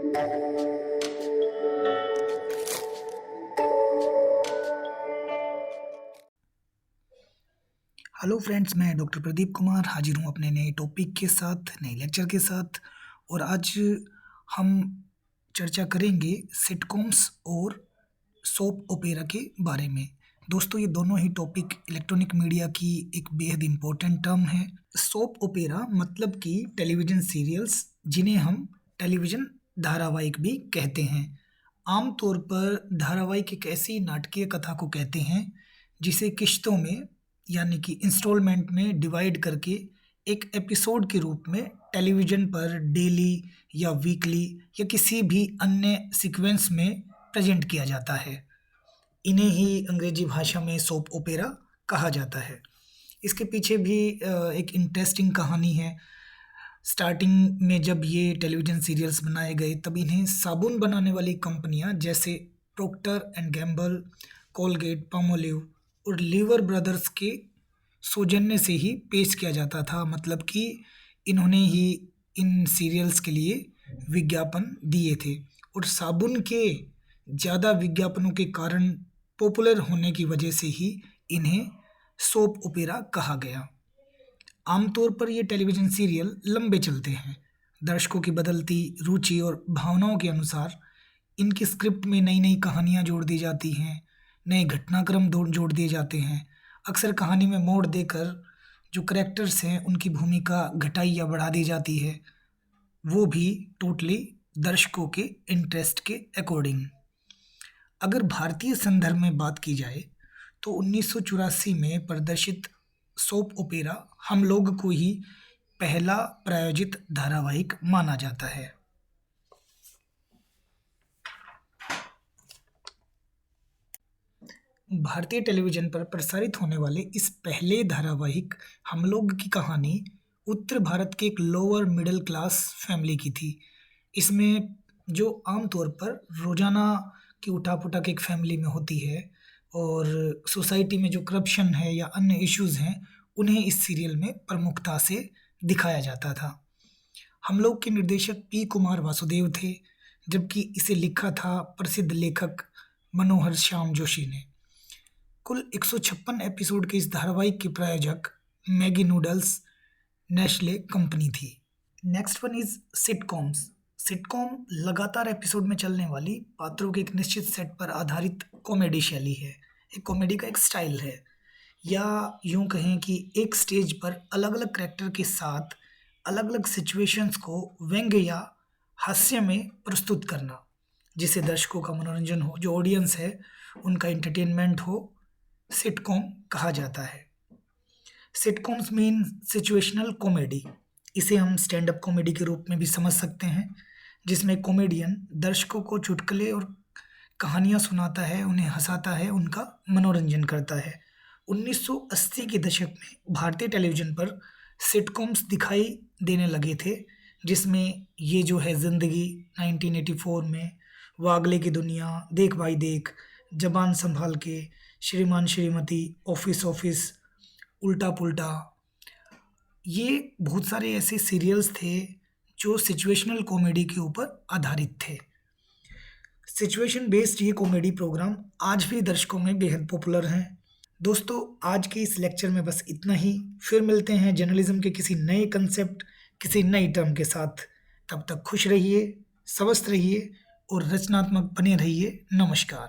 Hello friends, मैं doctor Pradeep Kumar हाजिर हूँ अपने नए टॉपिक के साथ, नए लेक्चर के साथ। और आज हम चर्चा करेंगे सिटकॉम्स और सोप ओपेरा के बारे में। दोस्तों, ये दोनों ही टॉपिक इलेक्ट्रॉनिक मीडिया की एक बेहद इम्पोर्टेंट टर्म है। सोप ओपेरा मतलब कि टेलीविज़न सीरियल्स, जिन्हें हम टेलीविज़न धारावाहिक भी कहते हैं। आमतौर पर धारावाहिक एक ऐसी नाटकीय कथा को कहते हैं जिसे किश्तों में यानी कि इंस्टॉलमेंट में डिवाइड करके एक एपिसोड के रूप में टेलीविज़न पर डेली या वीकली या किसी भी अन्य सीक्वेंस में प्रेजेंट किया जाता है। इन्हें ही अंग्रेजी भाषा में सोप ओपेरा कहा जाता है। इसके पीछे भी एक इंटरेस्टिंग कहानी है। स्टार्टिंग में जब ये टेलीविज़न सीरियल्स बनाए गए, तब इन्हें साबुन बनाने वाली कंपनियां जैसे proctor and Gamble, Colgate, Palmolive और लीवर ब्रदर्स के सौजन्य से ही पेश किया जाता था। मतलब कि इन्होंने ही इन सीरियल्स के लिए विज्ञापन दिए थे, और साबुन के ज़्यादा विज्ञापनों के कारण पॉपुलर होने की वजह से ही इन्हें सोप ओपेरा कहा गया। आमतौर पर ये टेलीविज़न सीरियल लंबे चलते हैं। दर्शकों की बदलती रुचि और भावनाओं के अनुसार इनकी स्क्रिप्ट में नई नई कहानियाँ जोड़ दी जाती हैं, नए घटनाक्रम जोड़ दिए जाते हैं। अक्सर कहानी में मोड़ देकर जो करेक्टर्स हैं उनकी भूमिका घटाई या बढ़ा दी जाती है, वो भी टोटली दर्शकों के इंटरेस्ट के अकॉर्डिंग। अगर भारतीय संदर्भ में बात की जाए तो 1984 में प्रदर्शित सोप ओपेरा हम लोग को ही पहला प्रायोजित धारावाहिक माना जाता है। भारतीय टेलीविज़न पर प्रसारित होने वाले इस पहले धारावाहिक हम लोग की कहानी उत्तर भारत के एक लोअर मिडिल क्लास फैमिली की थी। इसमें जो आमतौर पर रोज़ाना की उठा-पुठा एक फैमिली में होती है, और सोसाइटी में जो करप्शन है या अन्य इश्यूज़ हैं, उन्हें इस सीरियल में प्रमुखता से दिखाया जाता था। हम लोग के निर्देशक पी कुमार वासुदेव थे, जबकि इसे लिखा था प्रसिद्ध लेखक मनोहर श्याम जोशी ने। कुल 156 एपिसोड के इस धारावाहिक के प्रायोजक मैगी नूडल्स नेस्ले कंपनी थी। Next one is sitcoms. Sitcom लगातार एपिसोड में चलने वाली पात्रों के एक निश्चित सेट पर आधारित कॉमेडी शैली है। एक कॉमेडी का एक स्टाइल है, या यूं कहें कि एक स्टेज पर अलग अलग कैरेक्टर के साथ अलग अलग सिचुएशंस को व्यंग्य या हास्य में प्रस्तुत करना, जिससे दर्शकों का मनोरंजन हो, जो ऑडियंस है उनका एंटरटेनमेंट हो, सिटकॉम कहा जाता है। Sitcoms mean situational comedy. इसे हम स्टैंड अप कॉमेडी के रूप में भी समझ सकते हैं, जिसमें कॉमेडियन दर्शकों को चुटकुले और कहानियाँ सुनाता है, उन्हें हंसाता है, उनका मनोरंजन करता है। 1980 के दशक में भारतीय टेलीविज़न पर सिटकॉम्स दिखाई देने लगे थे, जिसमें ये जो है ज़िंदगी 1984 में, वागले की दुनिया, देख भाई देख, जबान संभाल के, श्रीमान श्रीमती, ऑफिस ऑफिस, उल्टा पुल्टा, ये बहुत सारे ऐसे सीरियल्स थे जो सिचुएशनल कॉमेडी के ऊपर आधारित थे। सिचुएशन बेस्ड ये कॉमेडी प्रोग्राम आज भी दर्शकों में बेहद पॉपुलर हैं। दोस्तों, आज के इस लेक्चर में बस इतना ही। फिर मिलते हैं जर्नलिज्म के किसी नए कंसेप्ट, किसी नई टर्म के साथ। तब तक खुश रहिए, स्वस्थ रहिए और रचनात्मक बने रहिए। नमस्कार।